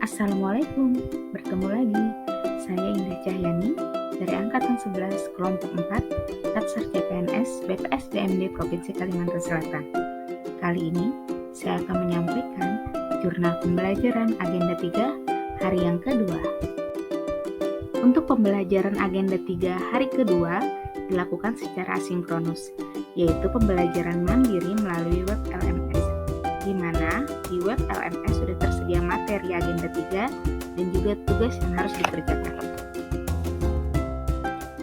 Assalamualaikum, bertemu lagi. Saya Indah Cahyani dari Angkatan 11 Kelompok 4 Atsar CPNS BPSDMD Provinsi Kalimantan Selatan. Kali ini saya akan menyampaikan jurnal pembelajaran Agenda 3 hari yang kedua. Untuk pembelajaran Agenda 3 hari kedua dilakukan secara asinkronus, yaitu pembelajaran mandiri melalui web LMS, di mana di web LMS sudah tersedia materi Agenda 3 dan juga tugas yang harus dikerjakan.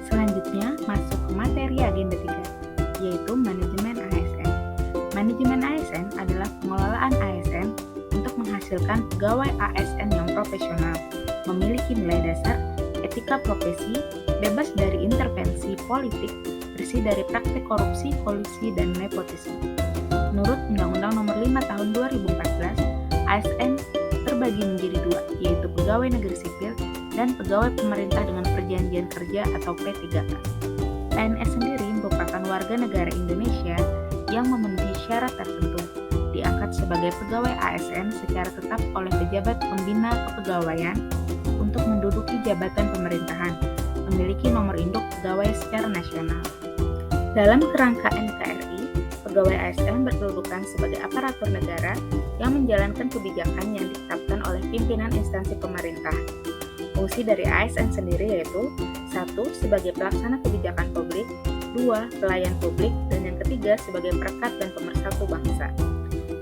Selanjutnya masuk ke materi Agenda 3, yaitu Manajemen ASN. Manajemen ASN adalah pengelolaan ASN untuk menghasilkan pegawai ASN yang profesional, memiliki nilai dasar, etika profesi, bebas dari intervensi politik, bersih dari praktik korupsi, kolusi, dan nepotisme. Menurut Undang-Undang Nomor 5 Tahun 2014, ASN terbagi menjadi dua, yaitu pegawai negeri sipil dan pegawai pemerintah dengan perjanjian kerja atau P3K. PNS sendiri merupakan warga negara Indonesia yang memenuhi syarat tertentu, diangkat sebagai pegawai ASN secara tetap oleh pejabat pembina kepegawaian untuk menduduki jabatan pemerintahan, memiliki nomor induk pegawai secara nasional. Dalam kerangka NKRI, pegawai ASN berkedudukan sebagai aparatur negara yang menjalankan kebijakan yang ditetapkan oleh pimpinan instansi pemerintah. Fungsi dari ASN sendiri yaitu 1. Sebagai pelaksana kebijakan publik, 2. Pelayan publik, dan yang ketiga sebagai perekat dan pemersatu bangsa.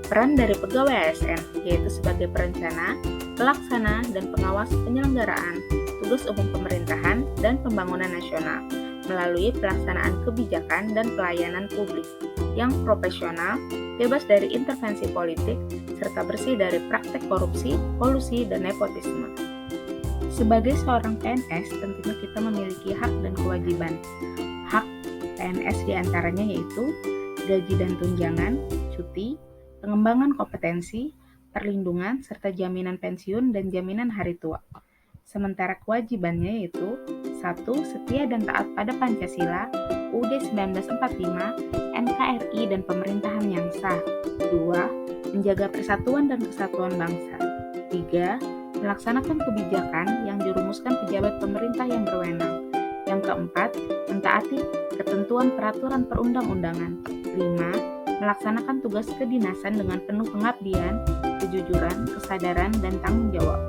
Peran dari pegawai ASN yaitu sebagai perencana, pelaksana, dan pengawas penyelenggaraan tugas umum pemerintahan dan pembangunan nasional melalui pelaksanaan kebijakan dan pelayanan publik yang profesional, bebas dari intervensi politik, serta bersih dari praktek korupsi, kolusi, dan nepotisme. Sebagai seorang PNS, tentunya kita memiliki hak dan kewajiban. Hak PNS diantaranya yaitu gaji dan tunjangan, cuti, pengembangan kompetensi, perlindungan, serta jaminan pensiun dan jaminan hari tua. Sementara kewajibannya yaitu 1. Setia dan taat pada Pancasila, UUD 1945, NKRI dan pemerintahan yang sah. 2. Menjaga persatuan dan kesatuan bangsa. 3. Melaksanakan kebijakan yang dirumuskan pejabat pemerintah yang berwenang. Yang keempat, mentaati ketentuan peraturan perundang-undangan. 5. Melaksanakan tugas kedinasan dengan penuh pengabdian, kejujuran, kesadaran, dan tanggung jawab.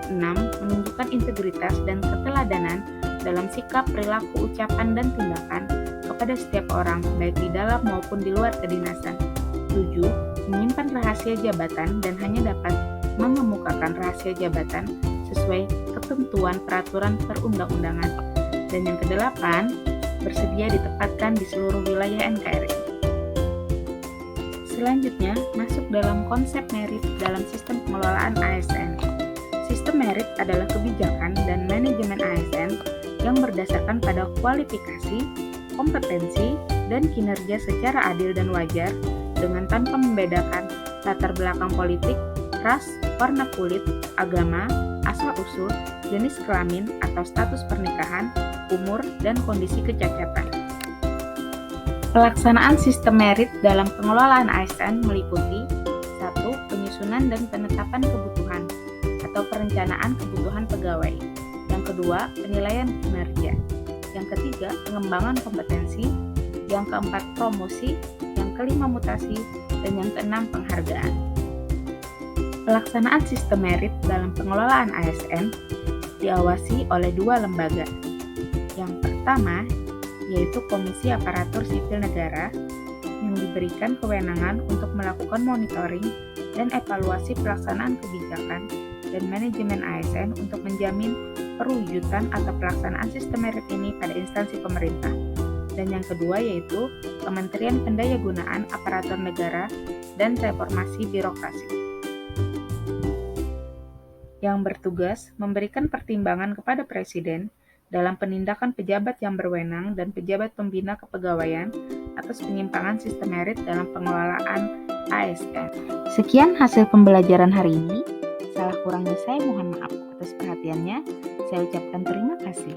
6. Menunjukkan integritas dan keteladanan dalam sikap, perilaku, ucapan, dan tindakan kepada setiap orang, baik di dalam maupun di luar kedinasan. 7. Menyimpan rahasia jabatan dan hanya dapat mengemukakan rahasia jabatan sesuai ketentuan peraturan perundang-undangan. Dan yang kedelapan, bersedia ditempatkan di seluruh wilayah NKRI. Selanjutnya, masuk dalam konsep merit dalam sistem pengelolaan ASN. Sistem merit adalah kebijakan dan manajemen ASN yang berdasarkan pada kualifikasi, kompetensi, dan kinerja secara adil dan wajar dengan tanpa membedakan latar belakang politik, ras, warna kulit, agama, asal-usul, jenis kelamin atau status pernikahan, umur, dan kondisi kecacatan. Pelaksanaan sistem merit dalam pengelolaan ASN meliputi 1. Penyusunan dan penetapan kebutuhan atau perencanaan kebutuhan pegawai. Yang kedua, penilaian kinerja. Yang ketiga, pengembangan kompetensi. Yang keempat, promosi. Yang kelima, mutasi. Dan yang keenam, penghargaan. Pelaksanaan sistem merit dalam pengelolaan ASN diawasi oleh dua lembaga. Yang pertama, yaitu Komisi Aparatur Sipil Negara yang diberikan kewenangan untuk melakukan monitoring dan evaluasi pelaksanaan kebijakan dan manajemen ASN untuk menjamin perwujudan atau pelaksanaan sistem merit ini pada instansi pemerintah. Dan yang kedua yaitu Kementerian Pendayagunaan Aparatur Negara dan Reformasi Birokrasi, yang bertugas memberikan pertimbangan kepada Presiden dalam penindakan pejabat yang berwenang dan pejabat pembina kepegawaian atas penyimpangan sistem merit dalam pengelolaan ASN. Sekian hasil pembelajaran hari ini. Salah kurangnya saya mohon maaf atas perhatiannya. Saya ucapkan terima kasih.